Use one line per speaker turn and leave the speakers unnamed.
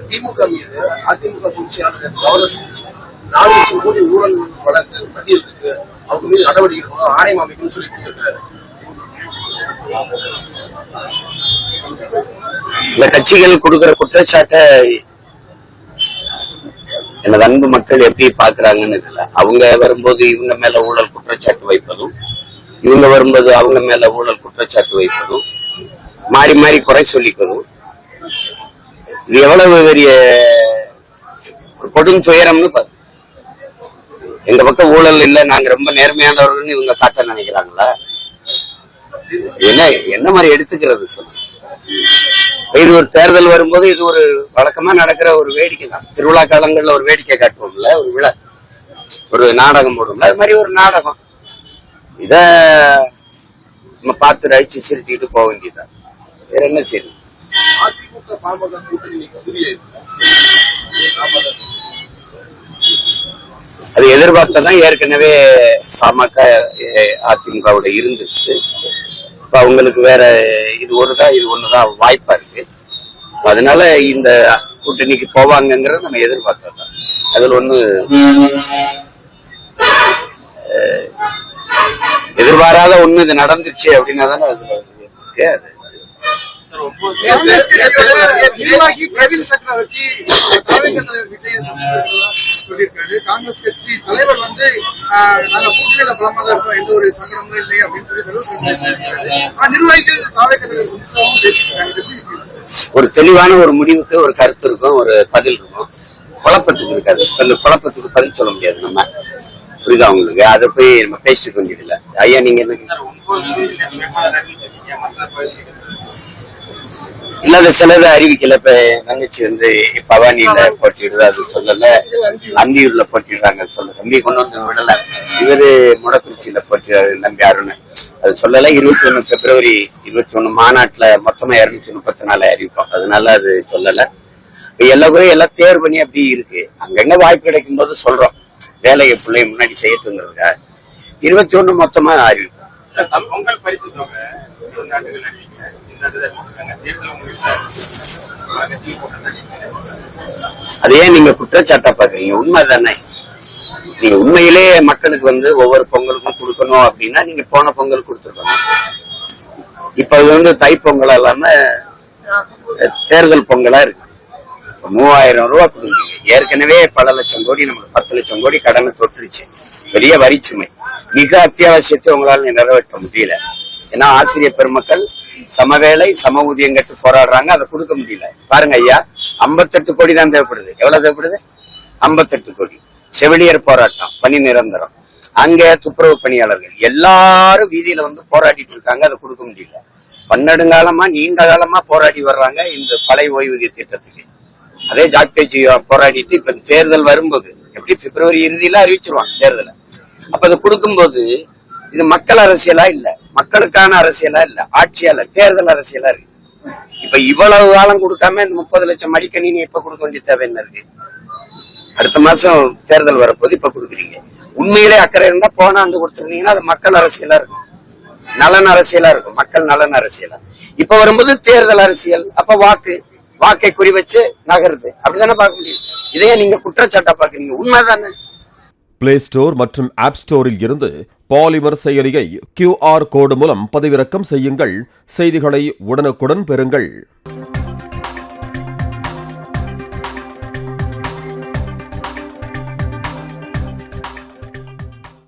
திமுக மீது அதிமுக பொதுச்செயலாளர் கௌரவ 4 லட்சம் கோடி ஊழல் வழக்கு பட்டியல் இருக்கு, அவங்க மீது நடவடிக்கை எடுக்கணும், ஆணையம் அமைக்கணும்னு சொல்லி கொடுத்திருக்காரு.
இந்த கட்சிகள் கொடுக்கிற குற்றச்சாட்டை எனது அன்பு மக்கள் எப்படி பாக்குறாங்கன்னு இல்ல. அவங்க வரும்போது இவங்க மேல ஊழல் குற்றச்சாட்டு வைப்பதும், இவங்க வரும்போது அவங்க மேல ஊழல் குற்றச்சாட்டு வைப்பதும், மாறி மாறி குறை சொல்லிப்பதும், இது எவ்வளவு பெரிய கொடும் துயரம்னு பாரு. எங்க பக்கம் ஊழல் இல்ல, நாங்க ரொம்ப நேர்மையானவர்கள் இவங்க காட்ட நினைக்கிறாங்களா? என்ன மாதிரி எடுத்துக்கிறது சொல்லு. இது ஒரு தேர்தல் வரும்போது இது ஒரு வழக்கமா நடக்கிற ஒரு வேடிக்கை தான். திருவிழா காலங்கள்ல ஒரு வேடிக்கை காட்டுவோம்ல, ஒரு விழா, ஒரு நாடகம் போடுவோம்ல, அது மாதிரி ஒரு நாடகம். இத நம்ம பார்த்து ரசிச்சு சிரிச்சுக்கிட்டு போக வேண்டியதான். வேற என்ன சரி.
அதிமுக பாமக கூட்டணி
அது எதிர்பார்த்ததான். ஏற்கனவே பாமக அதிமுகவோட இருந்துச்சு. இப்ப அவங்களுக்கு வேற இது ஒண்ணுதான் வாய்ப்பா இருக்கு. அதனால இந்த கூட்டணிக்கு போவாங்கிறத நம்ம எதிர்பார்த்தோம். அதுல ஒண்ணு எதிர்பாராத ஒண்ணு இது நடந்துருச்சு அப்படின்னா தானே அதுல இருக்கு. அது
பிரவீன் சக்கரவர்த்தி சொல்லியிருக்காரு, காங்கிரஸ் கட்சி தலைவர் வந்து நாங்க கூட்டணியில பலமா தான் இருக்கோம், எந்த ஒரு சங்கடமும் இல்லை அப்படின்னு சொல்லி நிர்வாகிகள்
ஒரு தெளிவான ஒரு முடிவுக்கு ஒரு கருத்து இருக்கும், ஒரு பதில் இருக்கும். குழப்பத்துக்கு இருக்காது. அந்த குழப்பத்துக்கு பதில் சொல்ல முடியாது நம்ம. புரியுதா உங்களுக்கு? அதை போய் நம்ம பேசிட்டு கொஞ்சம் ஐயா நீங்க என்ன இல்லாத சிலதை அறிவிக்கல. இப்ப தங்கச்சி வந்து பவானியில போட்டிடுது, அது சொல்லல. அந்தியூர்ல போட்டிடுறாங்க சொல்ல. தம்பி கொண்டு வந்து விடல. இவரு முடக்குறிச்சியில போட்டிடுறாரு நம்பி அருண், அது சொல்லல. 21 பிப்ரவரி 21 மாநாட்டுல மொத்தமா 234 அறிவிப்போம், அதனால அது சொல்லல. எல்லா குறையும் எல்லாம் தேர்வு பண்ணி அப்படி இருக்கு. அங்கங்க வாய்ப்பு கிடைக்கும் போது சொல்றோம், வேலையை பிள்ளைய முன்னாடி செய்யட்டுங்கிறதுக்கா. 21 மொத்தமா அறிவிப்போம்.
பொங்கல் பரிசு
அதே நீங்க குற்றச்சாட்டா பாக்குறீங்க. உண்மைதானே? நீங்க உண்மையிலே மக்களுக்கு வந்து ஒவ்வொரு பொங்கலுக்கும் கொடுக்கணும் அப்படின்னா நீங்க போன பொங்கல் கொடுத்துருக்கணும். இப்ப அது வந்து தை பொங்கலா இல்லாம தேர்தல் பொங்கலா இருக்கு. 3000 ரூபாய் கொடுங்க. ஏற்கனவே பல லட்சம் கோடி, நமக்கு 10 லட்சம் கோடி கடனை தொற்றுச்சு. பெரிய வரிச்சுமை. மிக அத்தியாவசியத்தை உங்களால நிறைவேற்ற முடியல. ஏன்னா ஆசிரியர் பெருமக்கள் சமவேளை சம ஊதியம் கட்டு போராடுறாங்க, அதை கொடுக்க முடியல. பாருங்க ஐயா, 58 கோடி தான் தேவைப்படுது. எவ்வளவு தேவைப்படுது? 58 கோடி. செவிலியர் போராட்டம், பணி நிரந்தரம். அங்க துப்புரவு பணியாளர்கள் எல்லாரும் வீதியில வந்து போராடிட்டு இருக்காங்க, அதை கொடுக்க முடியல. 12 காலமா நீண்ட காலமா போராடி வர்றாங்க இந்த பழைய ஓய்வூதிய திட்டத்துக்கு. அதே ஜாக்டேஜ் போராடிட்டு இப்ப தேர்தல் வரும்போது எப்படி பிப்ரவரி இறுதியில அறிவிச்சிருவாங்க தேர்தலை. அப்ப அதை கொடுக்கும்போது இது மக்கள் அரசியலா இல்ல, மக்களுக்கான அரசியலா இல்ல, ஆட்சியாளர் தேர்தல் அரசியலா இருக்கு. இப்ப இவ்வளவு காலம் கொடுக்காம இந்த 30 லட்சம் மடிக்கணினி எப்ப கொடுக்க வேண்டிய தேவை என்ன இருக்கு? அடுத்த மாசம் தேர்தல் வரப்போது இப்ப கொடுக்குறீங்க. உண்மையிலே அக்கறை இருந்தா போன ஆண்டு கொடுத்துருந்தீங்கன்னா அது மக்கள் அரசியலா இருக்கும், நலன் அரசியலா இருக்கும், மக்கள் நலன் அரசியலா. இப்ப வரும்போது தேர்தல் அரசியல். அப்ப வாக்கை குறி வச்சு நகருது. அப்படித்தானே பார்க்க முடியும். இதையே நீங்க குற்றச்சாட்டா பாக்குறீங்க. உண்மைதானே?
பிளே ஸ்டோர் மற்றும் ஆப் ஸ்டோரில் இருந்து பாலிமர் செயலியை QR கோடு மூலம் பதிவிறக்கம் செய்யுங்கள். செய்திகளை உடனுக்குடன் பெறுங்கள்.